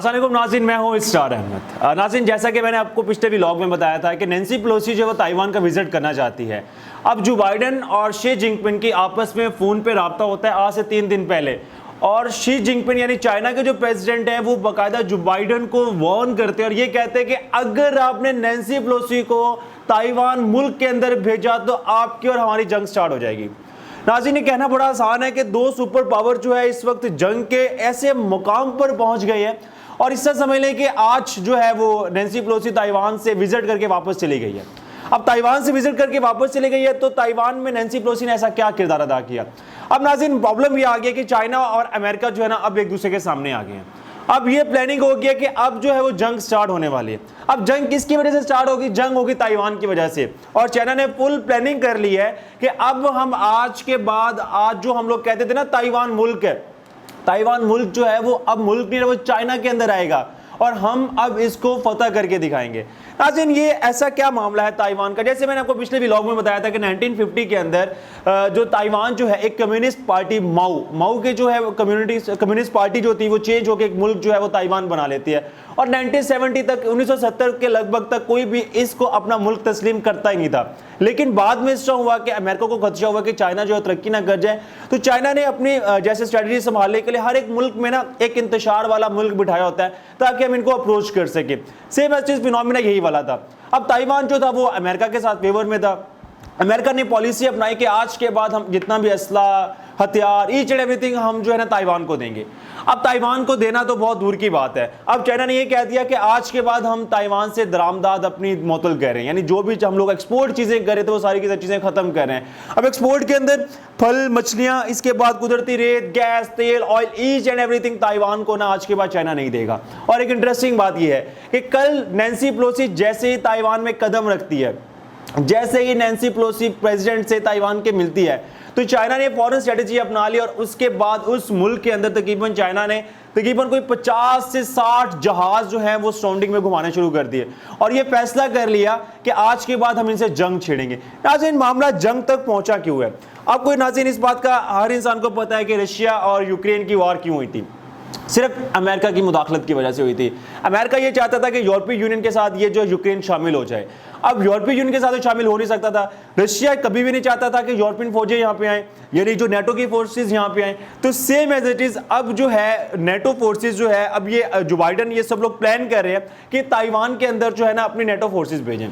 अस्सलाम वालेकुम नाज़रीन, मैं हूँ स्टार अहमद। नाज़रीन, जैसा कि मैंने आपको पिछले व्लॉग में बताया था कि नैन्सी पेलोसी जो है वो ताइवान का विजिट करना चाहती है। अब जो बाइडेन और शी जिनपिंग की आपस में फ़ोन पे रब्ता होता है आज से 3 दिन पहले, और शी जिनपिंग यानी चाइना के जो प्रेसिडेंट हैं वो बाकायदा जो बाइडेन को वार्न करते हैं और ये कहते हैं कि अगर आपने नैन्सी पेलोसी को ताइवान मुल्क के अंदर भेजा तो आपकी और हमारी जंग स्टार्ट हो जाएगी। नाज़रीन, ये कहना बड़ा आसान है कि दो सुपर पावर जो है इस वक्त जंग के ऐसे मुकाम पर पहुंच गए हैं और इससे समझ लें कि आज जो है वो नैन्सी पेलोसी ताइवान से विजिट करके वापस चली गई है। अब ताइवान से विजिट करके वापस चली गई है तो ताइवान में नैन्सी पेलोसी ने ऐसा क्या किरदार अदा किया। अब नाज़रीन, प्रॉब्लम ये आ गया कि चाइना और अमेरिका जो है ना अब एक दूसरे के सामने आ गए हैं। अब ये प्लानिंग हो गया कि अब जो है वो जंग स्टार्ट होने वाली है। अब जंग किसकी वजह से स्टार्ट होगी? जंग होगी ताइवान की वजह से। और चाइना ने फुल प्लानिंग कर ली है कि अब हम आज के बाद, आज जो हम लोग कहते थे ना ताइवान मुल्क है, ताइवान मुल्क जो है वो अब मुल्क नहीं, वो चाइना के अंदर आएगा और हम अब इसको फतह करके दिखाएंगे। नाज़रीन, ये ऐसा क्या मामला है ताइवान का? जैसे मैंने आपको पिछले व्लॉग में बताया था कि 1950 के अंदर जो ताइवान जो है एक कम्युनिस्ट पार्टी माओ के जो है कम्युनिस्ट पार्टी जो थी वो चेंज होकर एक मुल्क जो है वो ताइवान बना लेती है और 1970 तक 1970 के लगभग तक कोई भी इसको अपना मुल्क तस्लीम करता ही नहीं था। लेकिन बाद में इसका हुआ कि अमेरिका को खदशा हुआ कि चाइना जो है तरक्की ना कर जाए, तो चाइना ने अपनी जैसे स्ट्रेटजी संभालने के लिए हर एक मुल्क में ना एक इंतशार वाला मुल्क बिठाया होता है ताकि हम इनको अप्रोच कर सके। सेम एज फिनोमिना यही वाला था। अब ताइवान जो था वो अमेरिका के साथ फेवर में था। अमेरिका ने पॉलिसी अपनाई कि आज के बाद हम जितना भी असला, हथियार, ईच एंड एवरीथिंग हम जो है ना ताइवान को देंगे। अब ताइवान को देना तो बहुत दूर की बात है। अब चाइना ने ये कह दिया कि आज के बाद हम ताइवान से दरामदाद अपनी मुअत्तल कर रहे हैं, यानी जो भी हम लोग एक्सपोर्ट चीज़ें कर रहे थे वो सारी की सारी चीज़ें खत्म कर रहे हैं। अब एक्सपोर्ट के अंदर फल, मछलियाँ, इसके बाद कुदरती रेत, गैस, तेल, oil, each and everything Taiwan को ना आज के बाद चाइना नहीं देगा। और एक इंटरेस्टिंग बात यह है कि कल नैन्सी पेलोसी जैसे ही ताइवान में कदम रखती है, जैसे ही नैन्सी पेलोसी प्रेसिडेंट से ताइवान के मिलती है, तो चाइना ने फॉरेन स्ट्रेटेजी अपना ली और उसके बाद उस मुल्क के अंदर तकरीबन चाइना ने तकरीबन कोई 50 से 60 जहाज जो है वो सराउंडिंग में घुमाने शुरू कर दिए और ये फैसला कर लिया कि आज के बाद हम इनसे जंग छेड़ेंगे। नाज़रीन, मामला जंग तक पहुंचा क्यों है? अब कोई नाज़रीन इस बात का हर इंसान को पता है कि रशिया और यूक्रेन की वॉर क्यों हुई थी। सिर्फ अमेरिका की मुदाखलत की वजह से हुई थी। अमेरिका ये चाहता था कि यूरोपीय यूनियन के साथ ये जो यूक्रेन शामिल हो जाए। अब यूरोपीय यूनियन के साथ तो शामिल हो नहीं सकता था। रशिया कभी भी नहीं चाहता था कि यूरोपियन फौजें यहाँ पे आए, यानी जो नेटो की फोर्सेस यहाँ पे आए। तो सेम एज इट इज अब जो है नेटो फोर्सेस जो है, अब ये जो बाइडेन ये सब लोग प्लान कर रहे हैं कि ताइवान के अंदर जो है ना अपनी नेटो फोर्सेस भेजें।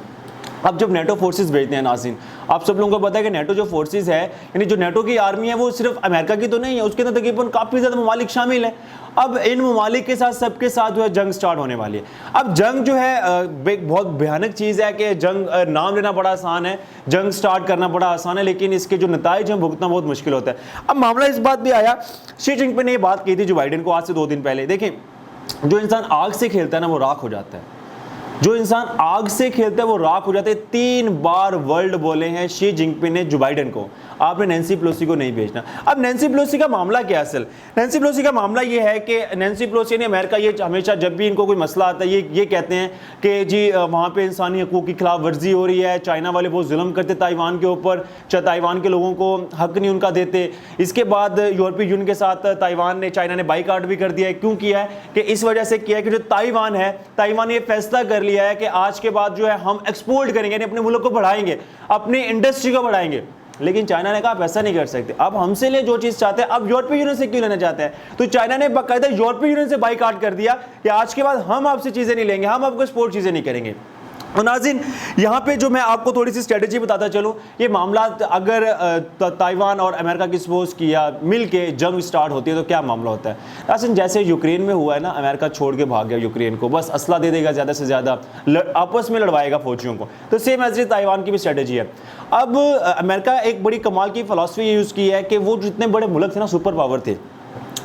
अब जब नेटो फोर्सेस भेजते हैं नाज़रीन, आप सब लोगों को पता है कि नेटो जो फोर्सेस है, यानी जो नेटो की आर्मी है वो सिर्फ अमेरिका की तो नहीं है, उसके अंदर तकरीबन काफ़ी ज़्यादा ममालिक शामिल है। अब इन ममालिक के साथ सबके साथ जो है जंग स्टार्ट होने वाली है। अब जंग जो है एक बहुत भयानक चीज़ है कि जंग नाम लेना बड़ा आसान है, जंग स्टार्ट करना बड़ा आसान है, लेकिन इसके जो नतीजे हैं भुगतना बहुत मुश्किल होता है। अब मामला इस बात भी आया, शी जिनपिंग ने ये बात कही थी जो बाइडेन को आज से 2 दिन पहले। देखें, जो इंसान आग से खेलता है ना वो राख हो जाता है। जो इंसान आग से खेलता है वो राख हो जाते हैं। 3 बार वर्ल्ड बोले हैं शी जिनपिंग ने जो बाइडेन को, आपने नैन्सी पेलोसी को नहीं भेजना। अब नैन्सी पेलोसी का मामला क्या है? असल नैन्सी पेलोसी का मामला ये है कि नैन्सी पेलोसी ने अमेरिका ये हमेशा जब भी इनको कोई मसला आता है ये कहते हैं कि जी वहाँ पे इंसानी हकूक़ की खिलाफ वर्जी हो रही है, चाइना वाले बहुत जुल्म करते ताइवान के ऊपर, ताइवान के लोगों को हक नहीं उनका देते। इसके बाद यूरोपीय यूनियन के साथ चाइना ने बाइकाट भी कर दिया है। क्यों किया है? कि इस वजह से किया है कि जो ताइवान है, ताइवान ये फैसला कर लिया है कि आज के बाद जो है हम एक्सपोर्ट करेंगे, यानी अपने मुल्क को बढ़ाएंगे, अपनी इंडस्ट्री को बढ़ाएंगे। लेकिन चाइना ने कहा आप ऐसा नहीं कर सकते, अब हमसे ले जो चीज़ चाहते हैं, अब यूरोपीय यूनियन से क्यों लेना चाहते हैं? तो चाइना ने बाकायदा यूरोपीय यूनियन से बाइकाट कर दिया कि आज के बाद हम आपसे चीज़ें नहीं लेंगे, हम आपको एक्सपोर्ट चीज़ें नहीं करेंगे। और नाज़रीन, यहाँ पे जो मैं आपको थोड़ी सी स्ट्रेटजी बताता चलूँ, ये मामला अगर ताइवान और अमेरिका की सपोज किया मिल के जंग स्टार्ट होती है तो क्या मामला होता है? नाज़रीन, जैसे यूक्रेन में हुआ है ना, अमेरिका छोड़ के भाग गया यूक्रेन को, बस असला दे देगा ज़्यादा से ज़्यादा, आपस में लड़वाएगा फौजियों को। तो सेम एज ताइवान की भी स्ट्रेटजी है। अब अमेरिका एक बड़ी कमाल की फ़िलॉसफी यूज़ की है कि वो जितने बड़े मुल्क थे ना, सुपर पावर थे,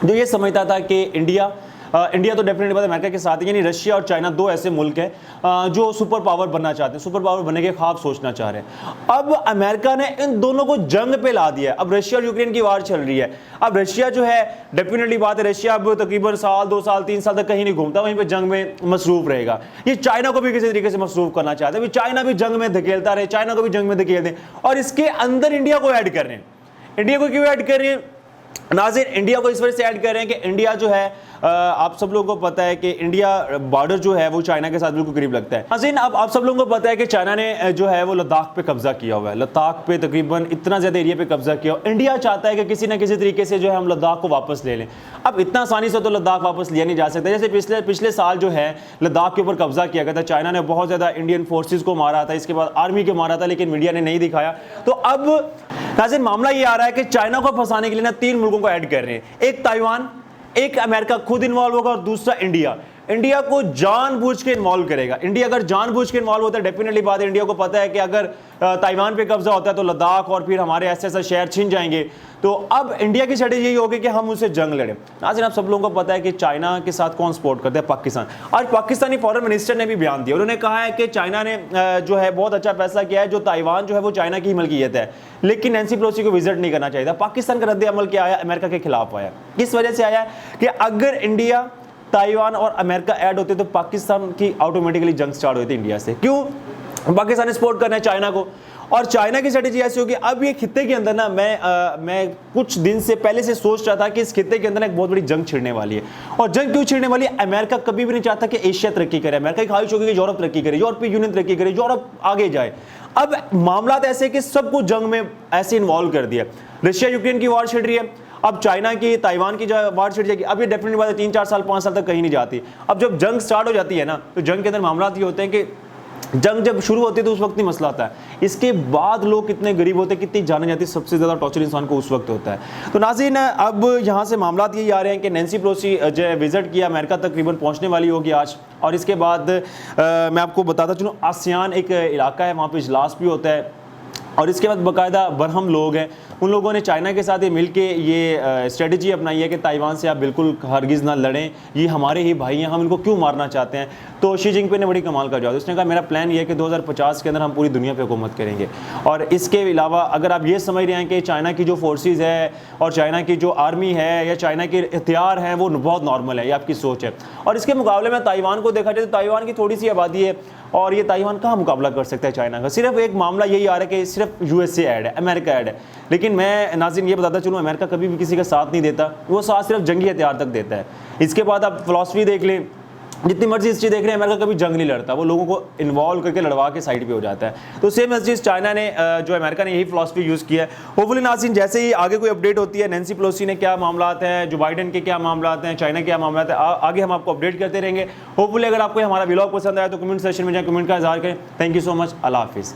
जो ये समझता था कि इंडिया तो डेफिनेटली बात अमेरिका के साथ है, यानी रशिया और चाइना 2 ऐसे मुल्क हैं जो सुपर पावर बनना चाहते हैं, सुपर पावर बनने के ख्वाब सोचना चाह रहे हैं। अब अमेरिका ने इन दोनों को जंग पे ला दिया। अब रशिया और यूक्रेन की वार चल रही है। अब रशिया जो है डेफिनेटली बात है, रशिया अब तकरीबन साल 2 साल 3 साल तक कहीं नहीं घूमता, वहीं पर जंग में मसरूफ रहेगा। ये चाइना को भी किसी तरीके से मसरूफ करना चाहते हैं, चाइना भी जंग में धकेलता रहे, चाइना को भी जंग में धकेल दें, और इसके अंदर इंडिया को ऐड कर रहे हैं। इंडिया को क्यों ऐड कर रहे हैं? नाज़रीन, इंडिया को इस वजह से ऐड कर रहे हैं कि इंडिया जो है आप सब लोगों को पता है कि इंडिया बॉर्डर जो है वो चाइना के साथ बिल्कुल करीब लगता है। नाज़रीन, अब आप सब लोगों को पता है कि चाइना ने जो है वो लद्दाख पे कब्जा किया हुआ है। लद्दाख पे तकरीबन इतना ज़्यादा एरिया पे कब्जा किया। इंडिया चाहता है कि किसी ना किसी तरीके से जो है हम लद्दाख को वापस ले लें। अब इतना आसानी से तो लद्दाख वापस लिया नहीं जा सकता। जैसे पिछले साल जो है लद्दाख के ऊपर कब्जा किया गया था, चाइना ने बहुत ज़्यादा इंडियन फोर्सेज को मारा था, इसके बाद आर्मी को मारा था, लेकिन मीडिया ने नहीं दिखाया। तो अब नाज़रीन मामला ये आ रहा है कि चाइना को फंसाने के लिए ना 3 मुल्कों को ऐड कर रहे हैं। एक ताइवान, एक अमेरिका खुद इन्वॉल्व होगा और दूसरा इंडिया। इंडिया को जानबूझ के इन्वॉल्व करेगा। इंडिया अगर जानबूझ के इन्वॉल्व होता है, डेफिनेटली बात है, इंडिया को पता है कि अगर ताइवान पे कब्जा होता है तो लद्दाख और फिर हमारे ऐसे शहर छिन जाएंगे। तो अब इंडिया की स्ट्रेटेजी यही होगी कि हम उनसे जंग लड़ें। नाज़रीन, आप सब लोगों को पता है कि चाइना के साथ कौन सपोर्ट करता है? पाकिस्तान। आज पाकिस्तानी फॉरेन मिनिस्टर ने भी बयान दिया। उन्होंने कहा है कि चाइना ने जो है बहुत अच्छा फैसला किया है, जो ताइवान जो है वो चाइना की ही मलकियत है, लेकिन नैन्सी पेलोसी को विजिट नहीं करना चाहिए था। पाकिस्तान का रद्द अमल क्या आया? अमेरिका के खिलाफ आया। किस वजह से आया कि अगर इंडिया, ताइवान और अमेरिका ऐड होते तो पाकिस्तान की ऑटोमेटिकली जंग स्टार्ट होती इंडिया से। क्यों? पाकिस्तान ने सपोर्ट करना है चाइना को, और चाइना की स्ट्रेटेजी ऐसी होगी। अब ये खित्ते के अंदर ना मैं कुछ दिन से पहले से सोच रहा था कि इस खित्ते के अंदर एक बहुत बड़ी जंग छिड़ने वाली है। और जंग क्यों छिड़ने वाली है? अमेरिका कभी भी नहीं चाहता कि एशिया तरक्की करे। अमेरिका की ख्वाहिश होगी कि यूरोप तरक्की करे, यूरोपीय यूनियन तरक्की करे, यूरोप आगे जाए। अब मामला ऐसे कि सबको जंग में ऐसे इन्वॉल्व कर दिया। रशिया यूक्रेन की वॉर छिड़ रही है, अब चाइना की, ताइवान की जो वार छिड़ जाएगी। अब ये डेफिनेटली बात है 3-4 साल 5 साल तक कहीं नहीं जाती। अब जब जंग स्टार्ट हो जाती है ना, तो जंग के अंदर मामला ये होते हैं कि जंग जब शुरू होती है तो उस वक्त ही मसला आता है। इसके बाद लोग कितने गरीब होते हैं, कितनी जाने जाती है, सबसे ज़्यादा टॉर्चर इंसान को उस वक्त होता है। तो नाज़रीन, अब यहाँ से मामला यही आ रहे हैं कि नैन्सी पेलोसी जो विजिट किया अमेरिका तकरीबन पहुँचने वाली होगी आज। और इसके बाद मैं आपको बताता चलूँ, आसियान एक इलाका है, वहाँ पर इजलास भी होता है। और इसके बाद बाकायदा बरहम लोग हैं, उन लोगों ने चाइना के साथ ये मिलके ये स्ट्रेटजी अपनाई है कि ताइवान से आप बिल्कुल हरगिज़ ना लड़ें, ये हमारे ही भाई हैं, हम इनको क्यों मारना चाहते हैं। तो शी जिनपिंग ने बड़ी कमाल का जवाब। उसने कहा मेरा प्लान ये है कि 2050 के अंदर हम पूरी दुनिया पे हुकूमत करेंगे। और इसके अलावा अगर आप ये समझ रहे हैं कि चाइना की जो फोर्सेस है और चाइना की जो आर्मी है या चाइना के हथियार हैं वो बहुत नॉर्मल है, ये आपकी सोच है। और इसके मुकाबले में ताइवान को देखा जाए तो ताइवान की थोड़ी सी आबादी है, और ये ताइवान कहाँ मुकाबला कर सकता है चाइना का। सिर्फ एक मामला यही आ रहा है कि सिर्फ यूएसए ऐड है, अमेरिका ऐड है। लेकिन मैं नाज़रीन ये बताता चलूँ, अमेरिका कभी भी किसी का साथ नहीं देता, वो साथ सिर्फ जंगी हथियार तक देता है। इसके बाद आप फिलॉसफी देख लें, जितनी मर्जी हिस्ट्री देख रहे हैं, अमेरिका कभी जंग नहीं लड़ता, वो लोगों को इन्वॉल्व करके लड़वा के साइड पे हो जाता है। तो सेम चीज़ चाइना ने जो अमेरिका ने यही फिलॉसफी यूज़ किया है। होपफुली नाज़रीन, जैसे ही आगे कोई अपडेट होती है, नैन्सी पेलोसी ने क्या मामला हैं, जो बाइडेन के क्या मामला हैं, चाइना के क्या मामला हैं, आगे हम आपको अपडेट करते रहेंगे। होपफुली अगर आपको हमारा व्लॉग पसंद आया तो कमेंट सेक्शन में जाए, कमेंट का इज़हार करें। Thank you so much. अल्लाह हाफिज़।